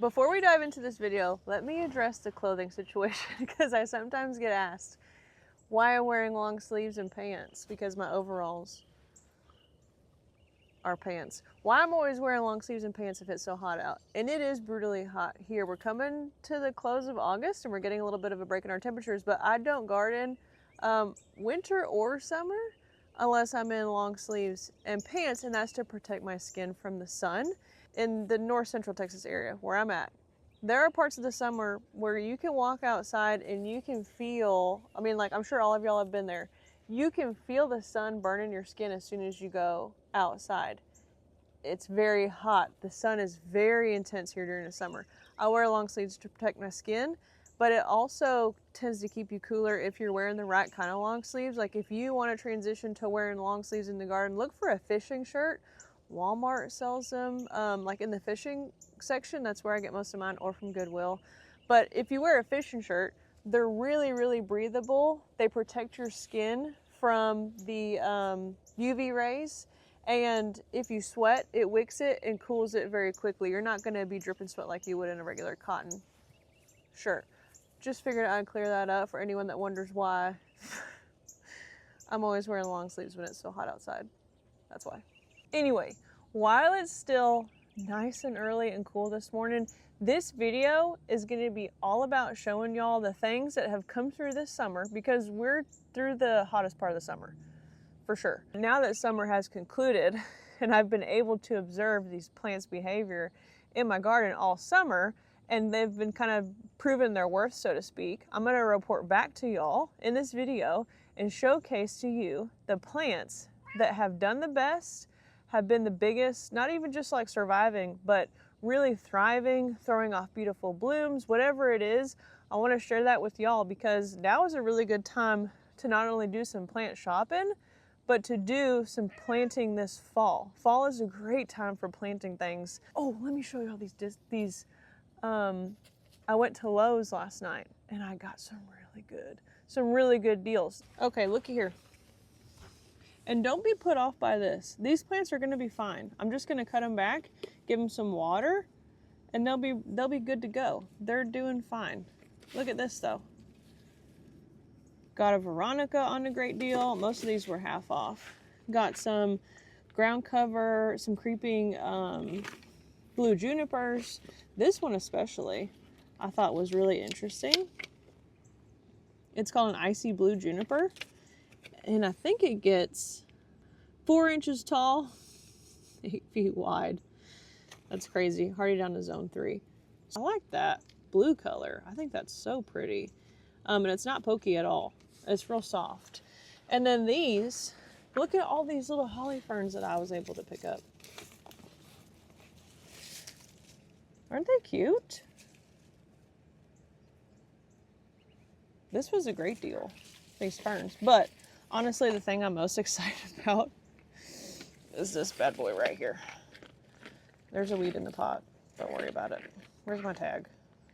Before we dive into this video, let me address the clothing situation because I sometimes get asked why I'm wearing long sleeves and pants because my overalls are pants. Why I'm always wearing long sleeves and pants if it's so hot out. And it is brutally hot here. We're coming to the close of August and we're getting a little bit of a break in our temperatures, but I don't garden winter or summer unless I'm in long sleeves and pants, and that's to protect my skin from the sun. In the north central Texas area where I'm at, there are parts of the summer where you can walk outside and you can feel, I mean, like, I'm sure all of y'all have been there. You can feel the sun burning your skin as soon as you go outside. It's very hot. The sun is very intense here during the summer. I wear long sleeves to protect my skin, but it also tends to keep you cooler if you're wearing the right kind of long sleeves. Like if you want to transition to wearing long sleeves in the garden, look for a fishing shirt. Walmart sells them, like in the fishing section. That's where I get most of mine, or from Goodwill. But if you wear a fishing shirt, they're really, really breathable. They protect your skin from the UV rays. And if you sweat, it wicks it and cools it very quickly. You're not going to be dripping sweat like you would in a regular cotton shirt. Just figured I'd clear that up for anyone that wonders why I'm always wearing long sleeves when it's so hot outside. That's why. Anyway, while it's still nice and early and cool this morning, this video is going to be all about showing y'all the things that have come through this summer, because we're through the hottest part of the summer, for sure. Now that summer has concluded and I've been able to observe these plants' behavior in my garden all summer, and they've been kind of proven their worth, so to speak, I'm going to report back to y'all in this video and showcase to you the plants that have done the best, have been the biggest, not even just like surviving, but really thriving, throwing off beautiful blooms, whatever it is. I want to share that with y'all because now is a really good time to not only do some plant shopping, but to do some planting this fall. Fall is a great time for planting things. Oh, let me show you all these. I went to Lowe's last night and I got some really good deals. Okay, looky here. And don't be put off by this. These plants are gonna be fine. I'm just gonna cut them back, give them some water, and they'll be good to go. They're doing fine. Look at this though. Got a Veronica on a great deal. Most of these were half off. Got some ground cover, some creeping blue junipers. This one especially I thought was really interesting. It's called an icy blue juniper. And I think it gets 4 inches tall, 8 feet wide. That's crazy. Hardy down to zone 3. I like that blue color. I think that's so pretty. And it's not pokey at all. It's real soft. And then these, look at all these little holly ferns that I was able to pick up. Aren't they cute? This was a great deal, these ferns. But honestly, the thing I'm most excited about is this bad boy right here. There's a weed in the pot. Don't worry about it. Where's my tag?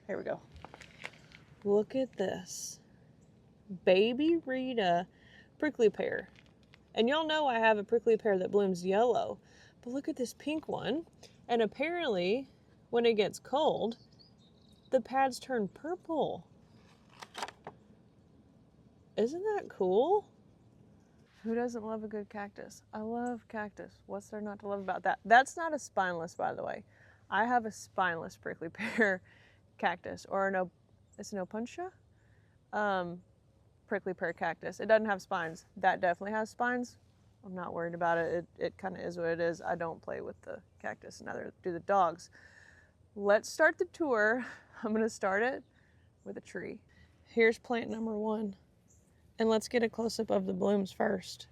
Here we go. Look at this. Baby Rita prickly pear. And y'all know I have a prickly pear that blooms yellow. But look at this pink one. And apparently, when it gets cold, the pads turn purple. Isn't that cool? Who doesn't love a good cactus? I love cactus. What's there not to love about that? That's not a spineless, by the way. I have a spineless prickly pear cactus, or it's an opuntia prickly pear cactus. It doesn't have spines. That definitely has spines. I'm not worried about it. It kind of is what it is. I don't play with the cactus, and neither do the dogs. Let's start the tour. I'm going to start it with a tree. Here's plant number 1. And let's get a close-up of the blooms first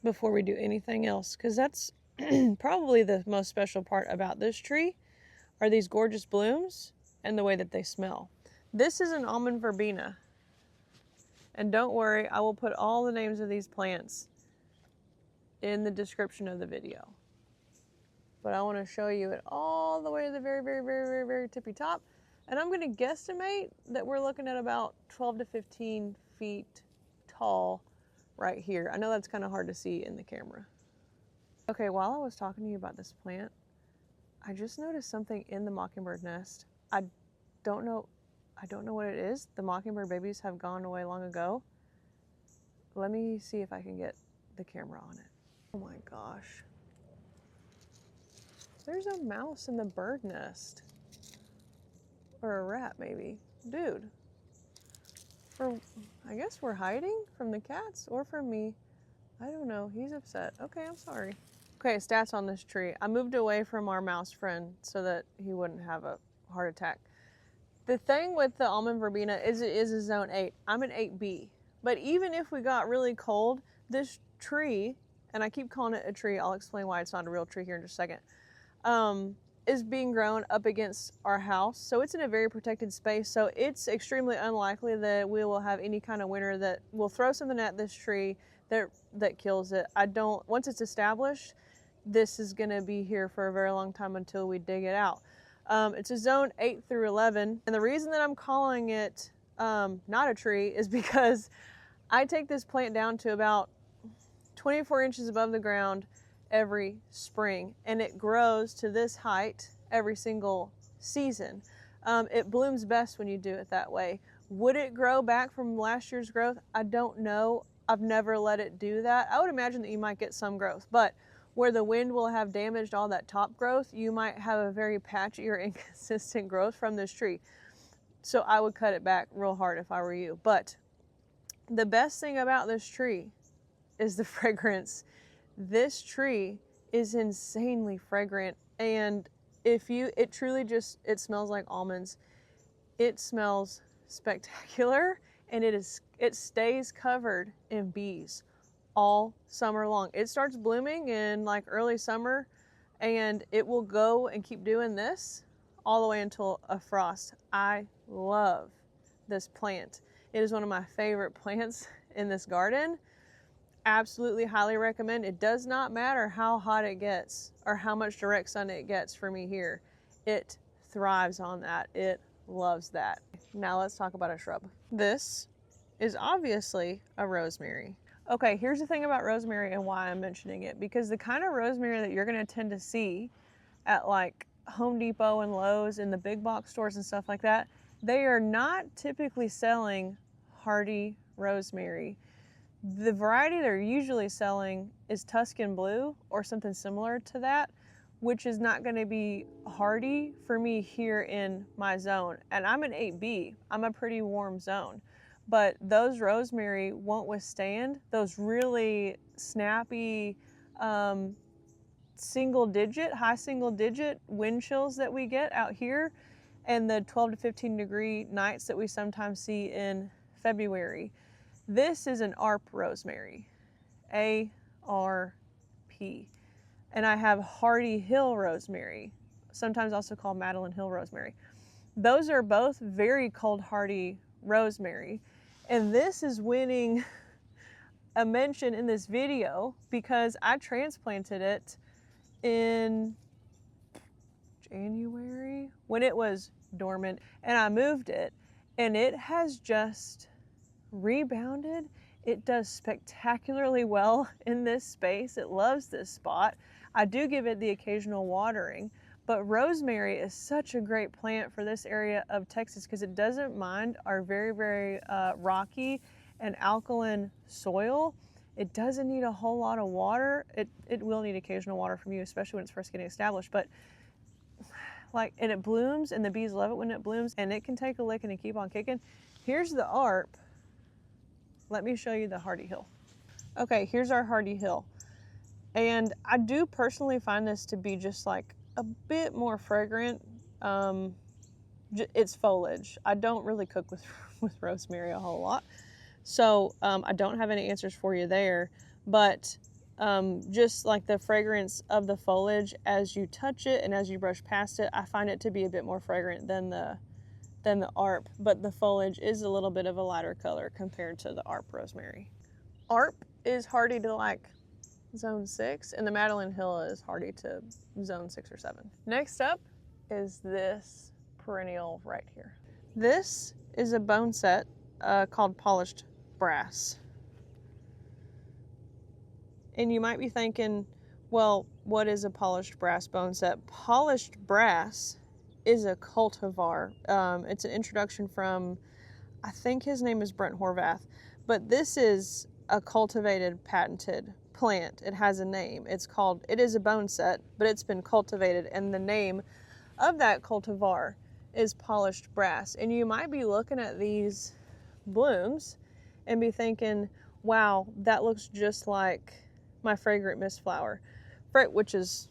before we do anything else, because that's probably the most special part about this tree are these gorgeous blooms and the way that they smell. This is an Almond Verbena. And don't worry, I will put all the names of these plants in the description of the video. But I want to show you it all the way to the very, very, very, very, very tippy top. And I'm going to guesstimate that we're looking at about 12 to 15 feet tall right here. I know that's kind of hard to see in the camera. Okay, while I was talking to you about this plant, I just noticed something in the mockingbird nest. I don't know what it is. The mockingbird babies have gone away long ago. Let me see if I can get the camera on it. Oh my gosh. There's a mouse in the bird nest. Or a rat maybe. Dude. I guess we're hiding from the cats or from me. I don't know. He's upset. Okay, I'm sorry. Okay, stats on this tree. I moved away from our mouse friend so that he wouldn't have a heart attack. The thing with the almond verbena is it is a zone 8. I'm an 8B. But even if we got really cold, this tree, and I keep calling it a tree, I'll explain why it's not a real tree here in just a second, is being grown up against our house. So it's in a very protected space. So it's extremely unlikely that we will have any kind of winter that will throw something at this tree that kills it. Once it's established, this is gonna be here for a very long time until we dig it out. It's a zone 8 through 11. And the reason that I'm calling it not a tree is because I take this plant down to about 24 inches above the ground every spring, and it grows to this height every single season. It blooms best when you do it that way. Would it grow back from last year's growth? I don't know. I've never let it do that. I would imagine that you might get some growth, but where the wind will have damaged all that top growth, you might have a very patchy or inconsistent growth from this tree. So I would cut it back real hard if I were you. But the best thing about this tree is the fragrance. This tree is insanely fragrant, and it truly just, it smells like almonds. It smells spectacular, and it stays covered in bees all summer long. It starts blooming in like early summer, and it will go and keep doing this all the way until a frost. I love this plant. It is one of my favorite plants in this garden. Absolutely highly recommend. It does not matter how hot it gets or how much direct sun it gets for me here. It thrives on that. It loves that. Now let's talk about a shrub. This is obviously a rosemary. Okay, here's the thing about rosemary and why I'm mentioning it, because the kind of rosemary that you're gonna tend to see at like Home Depot and Lowe's and the big box stores and stuff like that, they are not typically selling hardy rosemary. The variety they're usually selling is Tuscan Blue or something similar to that, which is not going to be hardy for me here in my zone. And I'm an 8B. I'm a pretty warm zone. But those rosemary won't withstand those really snappy high single digit wind chills that we get out here, and the 12 to 15 degree nights that we sometimes see in February. This is an ARP rosemary, ARP. And I have Hardy Hill rosemary, sometimes also called Madeline Hill rosemary. Those are both very cold hardy rosemary. And this is winning a mention in this video because I transplanted it in January when it was dormant, and I moved it, and it has just rebounded. It does spectacularly well in this space. It loves this spot. I do give it the occasional watering, but rosemary is such a great plant for this area of Texas because it doesn't mind our very, very rocky and alkaline soil. It doesn't need a whole lot of water. It will need occasional water from you, especially when it's first getting established, but and it blooms, and the bees love it when it blooms, and it can take a licking and keep on kicking. Here's the ARP. Let me show you the Hardy Hill. Okay, here's our Hardy Hill. And I do personally find this to be just like a bit more fragrant. It's foliage. I don't really cook with rosemary a whole lot. So I don't have any answers for you there, but just like the fragrance of the foliage as you touch it and as you brush past it, I find it to be a bit more fragrant than the ARP, but the foliage is a little bit of a lighter color compared to the ARP rosemary. ARP is hardy to like zone 6, and the Madeline Hill is hardy to zone 6 or 7. Next up is this perennial right here. This is a boneset called polished brass. And you might be thinking, well, what is a polished brass boneset? Polished brass is a cultivar. It's an introduction from, I think his name is Brent Horvath, but this is a cultivated, patented plant. It has a name. It is a boneset, but it's been cultivated, and the name of that cultivar is polished brass. And you might be looking at these blooms and be thinking, wow, that looks just like my fragrant mist flower, which is,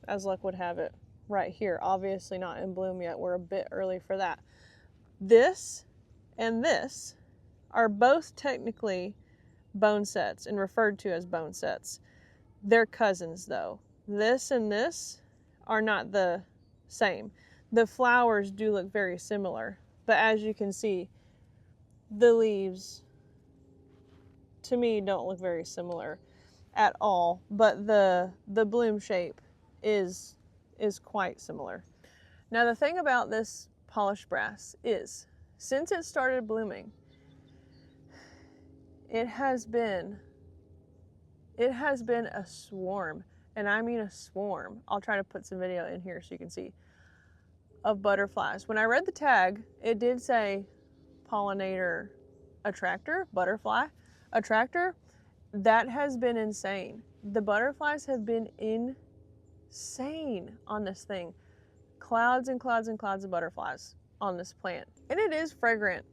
as luck would have it, right here. Obviously not in bloom yet. We're a bit early for that. This and this are both technically bonesets and referred to as bonesets. They're cousins though. This and this are not the same. The flowers do look very similar, but as you can see, the leaves to me don't look very similar at all, but the bloom shape is quite similar. Now the thing about this polished brass is, since it started blooming, it has been a swarm, and I mean a swarm. I'll try to put some video in here so you can see, of butterflies. When I read the tag, it did say pollinator attractor, butterfly attractor. That has been insane. The butterflies have been insane on this thing. Clouds and clouds and clouds of butterflies on this plant. And it is fragrant,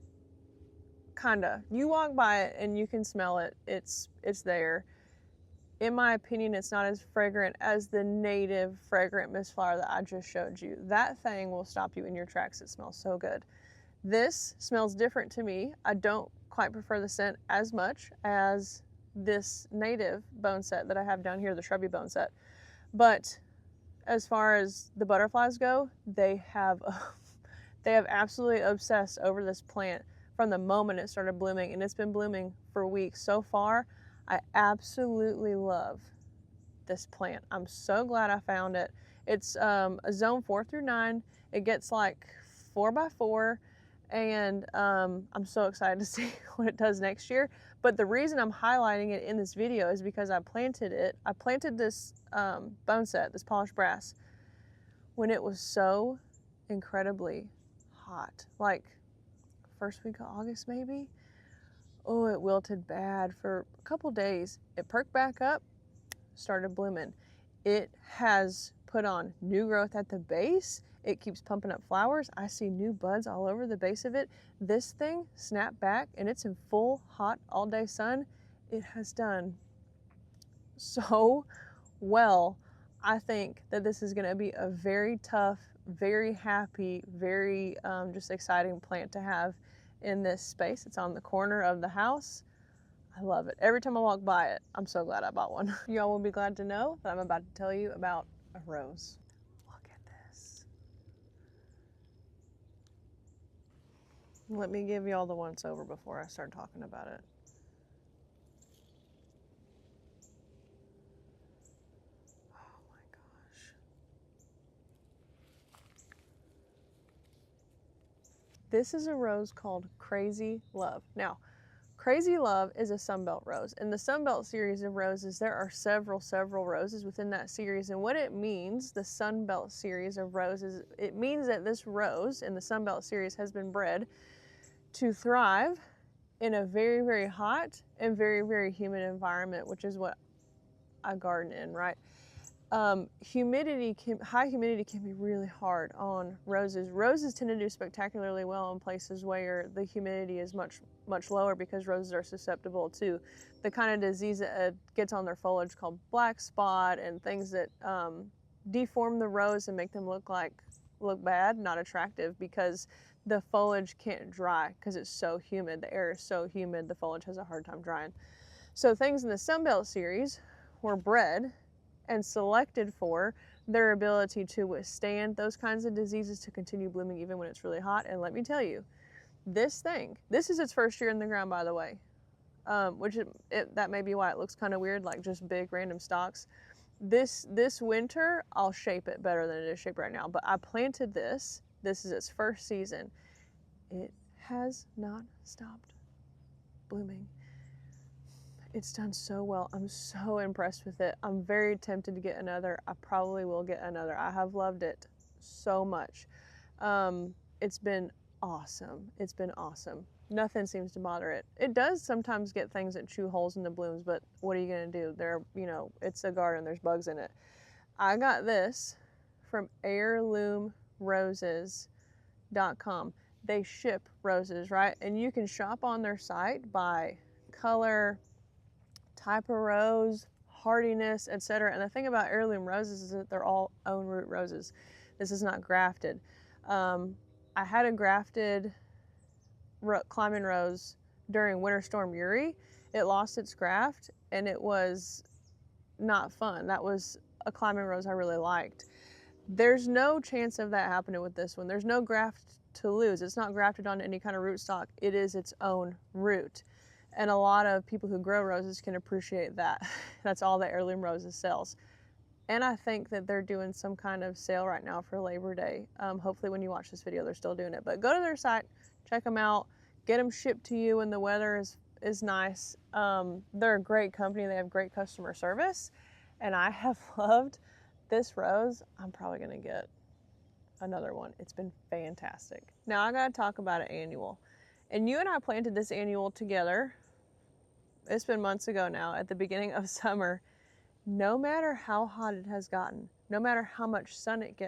kinda. You walk by it and you can smell it. It's there. In my opinion, it's not as fragrant as the native fragrant mist flower that I just showed you. That thing will stop you in your tracks. It smells so good. This smells different to me. I don't quite prefer the scent as much as this native boneset that I have down here, the shrubby boneset. But as far as the butterflies go, they have absolutely obsessed over this plant from the moment it started blooming, and it's been blooming for weeks. So far, I absolutely love this plant. I'm so glad I found it. It's a zone 4 through 9. It gets like 4 by 4, and I'm so excited to see what it does next year. But the reason I'm highlighting it in this video is because I planted it. I planted this boneset, this polished brass, when it was so incredibly hot, like first week of August maybe. Oh, it wilted bad for a couple days. It perked back up, started blooming. It has put on new growth at the base. It keeps pumping up flowers. I see new buds all over the base of it. This thing snapped back, and it's in full hot all day sun. It has done so well. I think that this is going to be a very tough, very happy, very just exciting plant to have in this space. It's on the corner of the house. I love it. Every time I walk by it, I'm so glad I bought one. Y'all will be glad to know that I'm about to tell you about a rose. Look at this. Let me give y'all the once over before I start talking about it. Oh my gosh. This is a rose called Crazy Love. Now, Crazy Love is a Sunbelt rose. In the Sunbelt series of roses, there are several roses within that series. And what it means, the Sunbelt series of roses, it means that this rose in the Sunbelt series has been bred to thrive in a very, very hot and very, very humid environment, which is what I garden in, right? High humidity can be really hard on roses. Roses tend to do spectacularly well in places where the humidity is much lower, because roses are susceptible to the kind of disease that gets on their foliage called black spot, and things that deform the rose and make them look bad, not attractive, because the foliage can't dry because it's so humid. The air is so humid, the foliage has a hard time drying. So things in the Sunbelt series were bred and selected for their ability to withstand those kinds of diseases, to continue blooming even when it's really hot. And let me tell you, this is its first year in the ground, by the way, that may be why it looks kind of weird, like just big random stalks. This winter, I'll shape it better than it is shaped right now, but I planted this. This is its first season. It has not stopped blooming. It's done so well. I'm so impressed with it. I'm very tempted to get another. I probably will get another. I have loved it so much. It's been awesome. It's been awesome. Nothing seems to bother it. It does sometimes get things that chew holes in the blooms, but what are you gonna do? It's a garden, there's bugs in it. I got this from heirloomroses.com. They ship roses, right? And you can shop on their site by color, type of rose, hardiness, etc. And the thing about heirloom roses is that they're all own root roses. This is not grafted. I had a grafted climbing rose during Winter Storm Uri. It lost its graft and it was not fun. That was a climbing rose I really liked. There's no chance of that happening with this one. There's no graft to lose. It's not grafted onto any kind of rootstock. It is its own root. And a lot of people who grow roses can appreciate that. That's all that Heirloom Roses sells. And I think that they're doing some kind of sale right now for Labor Day. Hopefully when you watch this video, they're still doing it. But go to their site, check them out, get them shipped to you when the weather is nice. They're a great company. They have great customer service. And I have loved this rose. I'm probably gonna get another one. It's been fantastic. Now I gotta talk about an annual. And you and I planted this annual together. It's been months ago now, at the beginning of summer. No matter how hot it has gotten, no matter how much sun it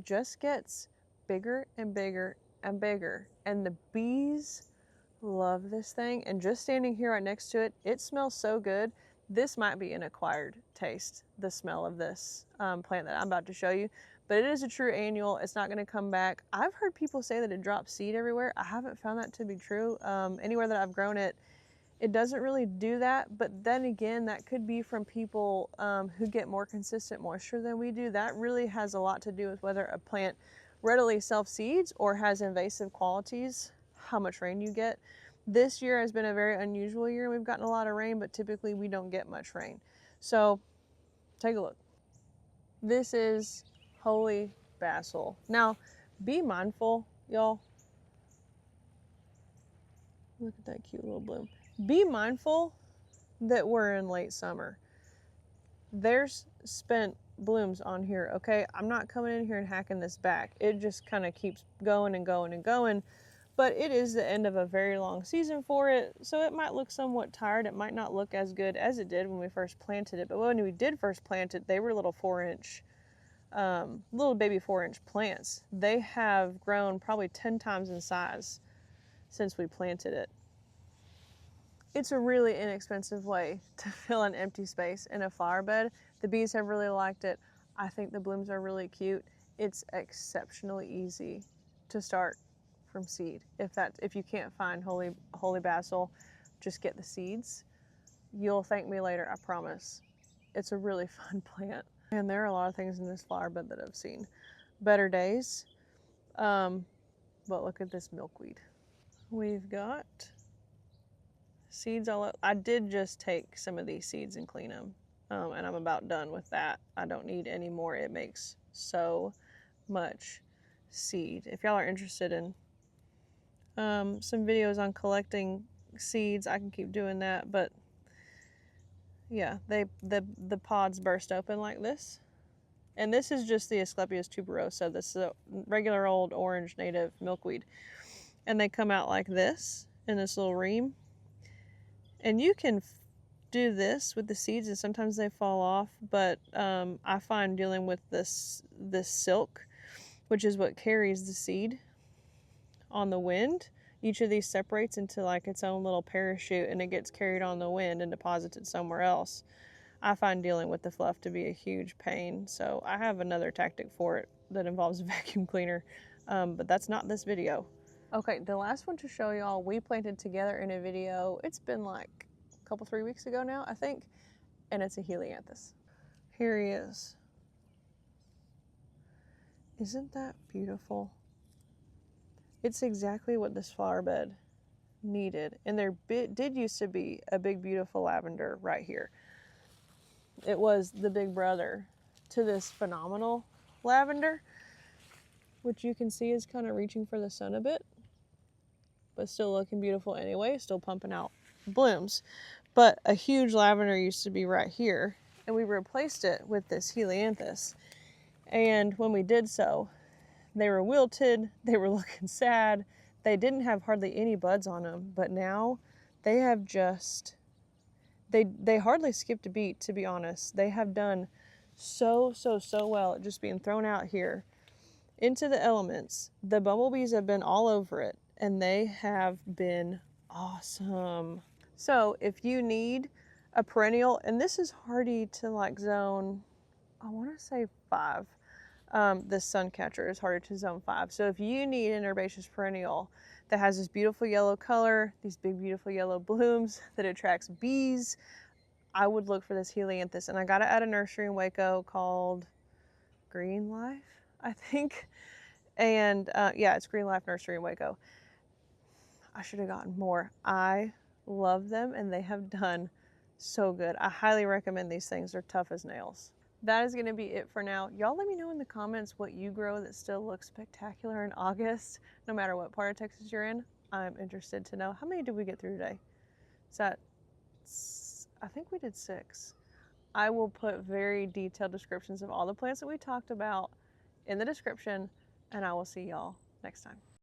just gets bigger and bigger and bigger. And the bees love this thing. And just standing here right next to it, it smells so good. This might be an acquired taste, the smell of this plant that I'm about to show you. But it is a true annual. It's not going to come back. I've heard people say that it drops seed everywhere. I haven't found that to be true. Anywhere that I've grown it, it doesn't really do that. But then again, that could be from people who get more consistent moisture than we do. That really has a lot to do with whether a plant readily self-seeds or has invasive qualities, how much rain you get. This year has been a very unusual year. We've gotten a lot of rain, but typically we don't get much rain. So take a look. This is holy basil. Now, be mindful, y'all. Look at that cute little bloom. Be mindful that we're in late summer. There's spent blooms on here, okay? I'm not coming in here and hacking this back. It just kind of keeps going and going and going. But it is the end of a very long season for it, so it might look somewhat tired. It might not look as good as it did when we first planted it. But when we did first plant it, they were little 4-inch little baby 4-inch plants. They have grown probably 10 times in size since we planted it. It's a really inexpensive way to fill an empty space in a flower bed. The bees have really liked it. I think the blooms are really cute. It's exceptionally easy to start from seed. If you can't find holy basil, just get the seeds. You'll thank me later, I promise. It's a really fun plant. And there are a lot of things in this flower bed that I've seen better days. But look at this milkweed. We've got seeds all up. I did just take some of these seeds and clean them. And I'm about done with that. I don't need any more. It makes so much seed. If y'all are interested in some videos on collecting seeds, I can keep doing that. But yeah, the pods burst open like this. And this is just the Asclepias tuberosa. This is a regular old orange native milkweed. And they come out like this in this little ream. And you can do this with the seeds and sometimes they fall off. But I find dealing with this silk, which is what carries the seed on the wind, each of these separates into like its own little parachute and it gets carried on the wind and deposited somewhere else. I find dealing with the fluff to be a huge pain, so I have another tactic for it that involves a vacuum cleaner, but that's not this video. Okay, the last one to show y'all, we planted together in a video. It's been like a couple, 3 weeks ago now, I think, and it's a Helianthus. Here he is. Isn't that beautiful? It's exactly what this flower bed needed. And there did used to be a big, beautiful lavender right here. It was the big brother to this phenomenal lavender, which you can see is kind of reaching for the sun a bit, but still looking beautiful anyway, still pumping out blooms. But a huge lavender used to be right here, and we replaced it with this Helianthus. And when we did so, they were wilted, they were looking sad, they didn't have hardly any buds on them, but now they have just, they hardly skipped a beat, to be honest. They have done so well at just being thrown out here into the elements. The bumblebees have been all over it, and they have been awesome. So if you need a perennial, and this is hardy to like zone, I want to say 5. The Suncatcher is harder to zone 5. So if you need an herbaceous perennial that has this beautiful yellow color, these big beautiful yellow blooms that attracts bees, I would look for this Helianthus. And I got it at a nursery in Waco called Green Life, I think. And yeah, it's Green Life Nursery in Waco. I should have gotten more. I love them, and they have done so good. I highly recommend these things. They're tough as nails. That is going to be it for now. Y'all let me know in the comments what you grow that still looks spectacular in August, no matter what part of Texas you're in. I'm interested to know. How many did we get through today? Is that, I think we did 6. I will put very detailed descriptions of all the plants that we talked about in the description, and I will see y'all next time.